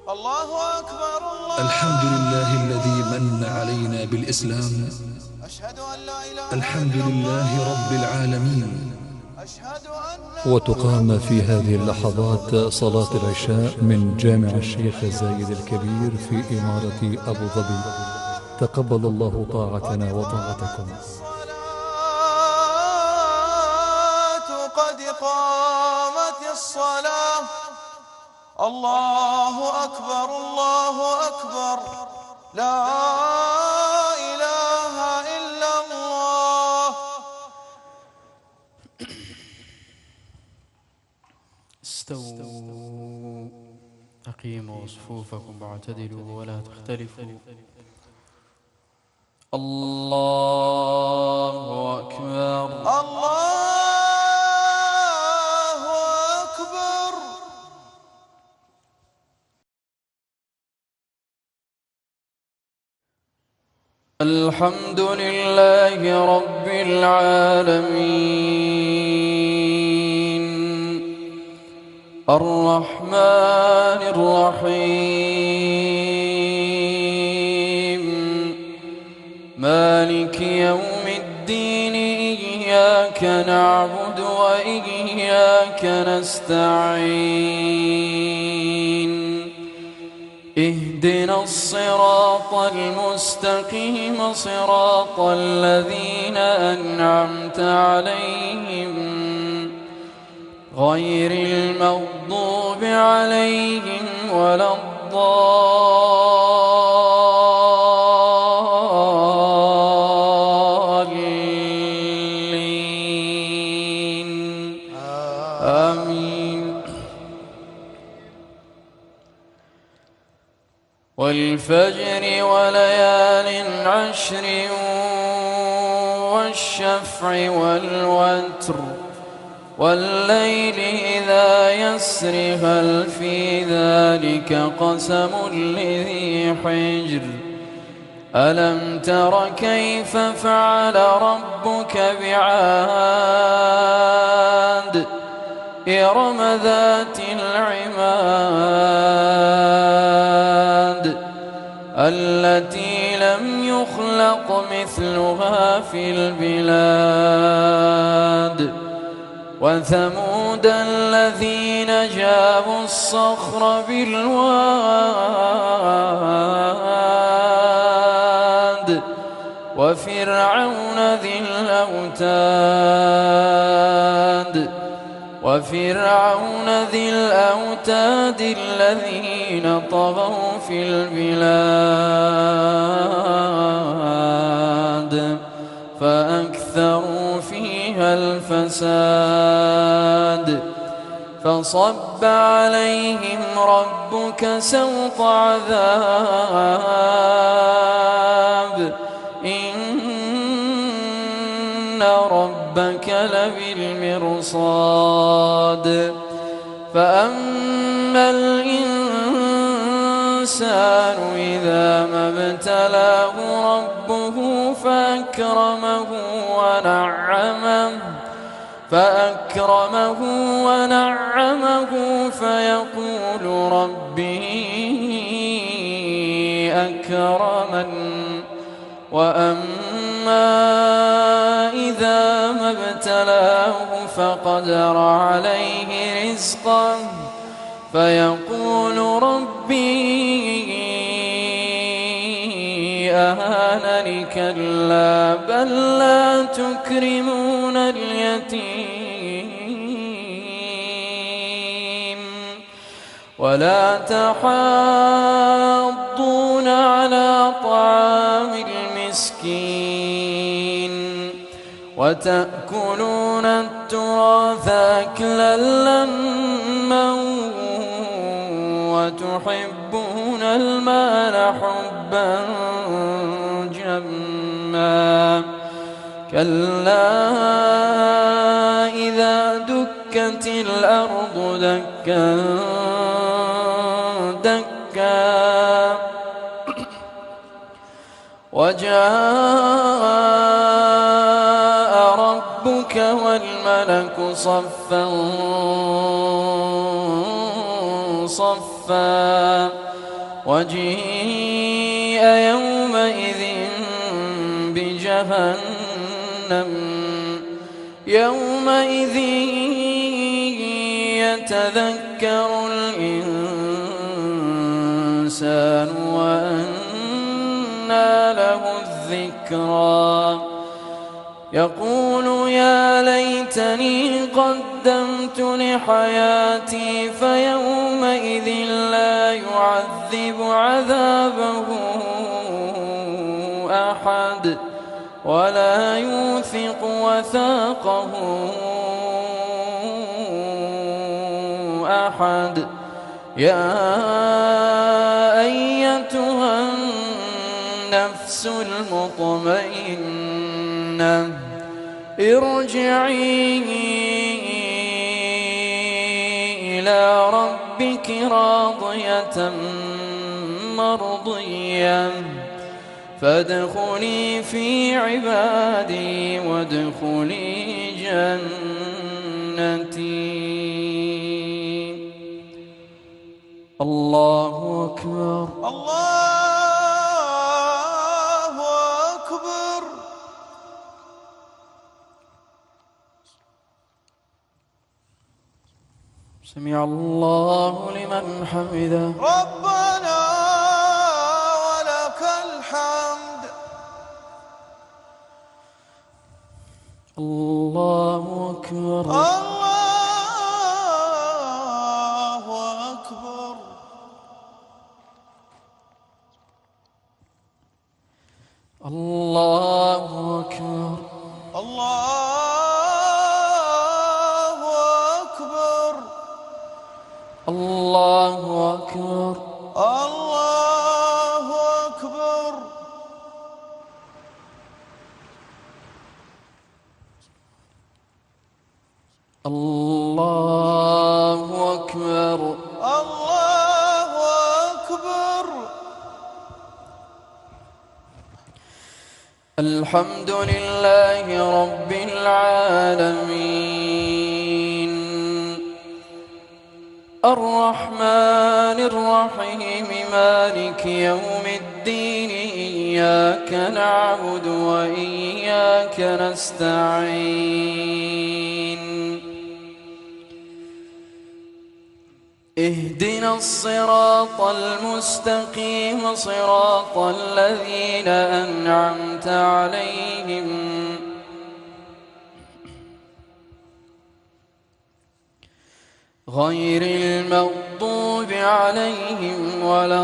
الله أكبر الله. الحمد لله الذي من علينا بالإسلام. أشهد أن لا إله الحمد إلا لله الله. رب العالمين. أشهد أن وتقام في هذه اللحظات صلاة العشاء من جامع الشيخ زايد الكبير في إمارة أبو ظبي. تقبل الله طاعتنا وطاعتكم. قد قامت الصلاة. الله أكبر الله أكبر. لا إله إلا الله. استووا أقيموا صفوفكم واعتدلوا ولا تختلفوا. الله أكبر الله أكبر. الحمد لله رب العالمين الرحمن الرحيم مالك يوم الدين. إياك نعبد وإياك نستعين. اهدنا الصراط المستقيم صراط الذين أنعمت عليهم غير المغضوب عليهم ولا الضالين. آمين. والفجر وليال عشر والشفع والوتر والليل إذا يسر هل في ذلك قسم لذي حجر. ألم تر كيف فعل ربك بعاد إرم ذات العماد التي لم يخلق مثلها في البلاد. وثمود الذين جابوا الصخر بالواد وفرعون ذي الأوتاد الذين طغوا في البلاد فأكثروا فيها الفساد. فصب عليهم ربك سوط عذاب إن ربك لبالمرصاد. فأما الإنسان إذا ما ابتلاه ربه فأكرمه ونعمه فيقول ربي أكرمن. وأما إذا ما ابتلاه فقدر عليه رزقه فيقول ربي أهانني. كلا بل لا تكرمون اليتيم ولا تحاضون على طعام المسكين وتأكلون التراث أكلا لما وتحبون المال حبا جما. كلا إذا دكت الأرض دكا دكا وجاء ربك والملك صفا صفا صفا وجيء يومئذ بجهنم يومئذ يتذكر الإنسان وأنى له الذكرى يقول يا ليتني قدمت لحياتي فيومئذ لا يعذب عذابه أحد ولا يوثق وثاقه أحد يا أيتها النفس المطمئنة ارجعي إلى ربك راضية مرضية فادخلي في عبادي وادخلي جنتي. الله أكبر. الله أكبر. سمع الله لمن حمده. ربنا ولك الحمد. الله أكبر. الله أكبر. الله أكبر. الله أكبر. الله أكبر. الله أكبر. الله أكبر. الله أكبر. الحمد لله رب العالمين الرحمن الرحيم مالك يوم الدين إياك نعبد وإياك نستعين اهدنا الصراط المستقيم صراط الذين أنعمت عليهم غير المغضوب عليهم ولا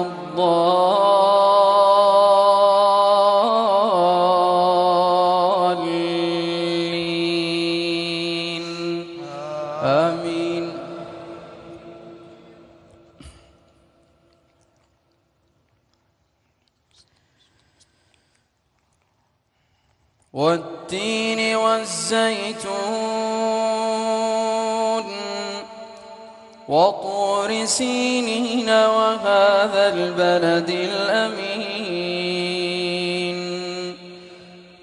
الضالين آمين. والتين والزيتون وطور سينين وهذا البلد الأمين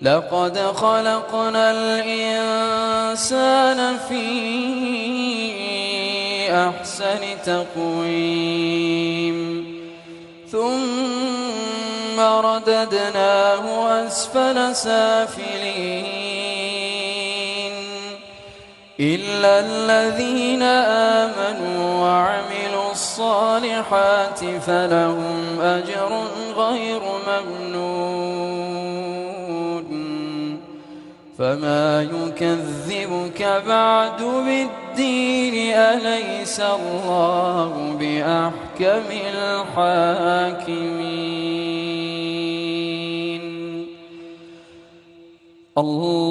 لقد خلقنا الإنسان في أحسن تقويم ثم رددناه أسفل سافلين إلا الذين آمنوا وعملوا الصالحات فلهم أجر غير ممنون فما يكذبك بعد بالدين أليس الله بأحكم الحاكمين. الله